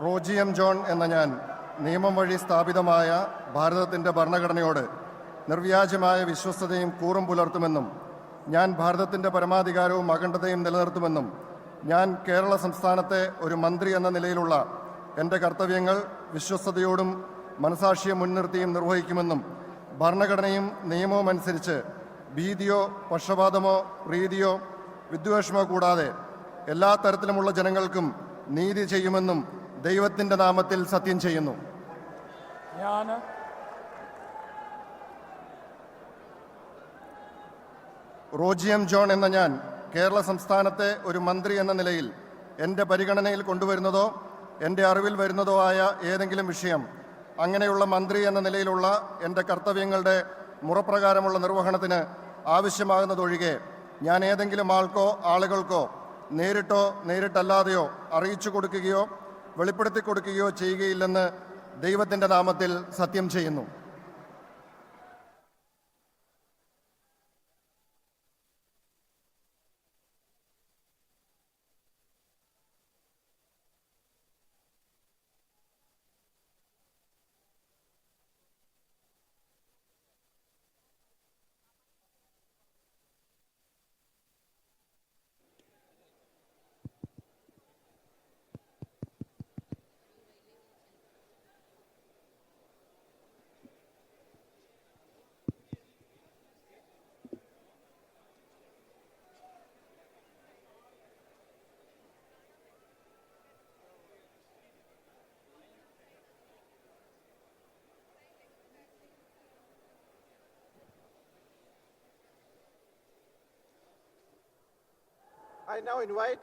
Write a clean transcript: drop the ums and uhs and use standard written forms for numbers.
Roji M John എന്ന ഞാൻ നിയമം വഴി സ്ഥാപിതമായ ഭാരതത്തിൻ്റെ ഭരണഘടനയോട് നിർവ്യാജമായ വിശ്വസ്തതയും കൂറും പുലർത്തുമെന്നും ഞാൻ ഭാരതത്തിൻ്റെ പരമാധികാരവും അഖണ്ഡതയും നിലനിർത്തുമെന്നും ഞാൻ കേരള സംസ്ഥാനത്തെ ഒരു മന്ത്രി എന്ന നിലയിലുള്ള എൻ്റെ കർത്തവ്യങ്ങൾ വിശ്വസ്തയോടും മനസാക്ഷിയെ മുൻനിർത്തിയും നിർവഹിക്കുമെന്നും ഭരണഘടനയും നിയമവും അനുസരിച്ച് ഭീതിയോ പക്ഷപാതമോ പ്രീതിയോ വിദ്വേഷമോ കൂടാതെ എല്ലാ തരത്തിലുമുള്ള ജനങ്ങൾക്കും നീതി ചെയ്യുമെന്നും ദൈവത്തിൻ്റെ നാമത്തിൽ സത്യം ചെയ്യുന്നു. റോജി എം ജോൺ എന്ന ഞാൻ കേരള സംസ്ഥാനത്തെ ഒരു മന്ത്രി എന്ന നിലയിൽ എൻ്റെ പരിഗണനയിൽ കൊണ്ടുവരുന്നതോ എൻ്റെ അറിവിൽ വരുന്നതോ ആയ ഏതെങ്കിലും വിഷയം അങ്ങനെയുള്ള മന്ത്രി എന്ന നിലയിലുള്ള എൻ്റെ കർത്തവ്യങ്ങളുടെ മുറപ്രകാരമുള്ള നിർവഹണത്തിന് ആവശ്യമാകുന്നതൊഴികെ ഞാൻ ഏതെങ്കിലും ആളുകൾക്കോ നേരിട്ടോ നേരിട്ടല്ലാതെയോ അറിയിച്ചു കൊടുക്കുകയോ വെളിപ്പെടുത്തി കൊടുക്കുകയോ ചെയ്യുകയില്ലെന്ന് ദൈവത്തിൻ്റെ നാമത്തിൽ സത്യം ചെയ്യുന്നു. I now invite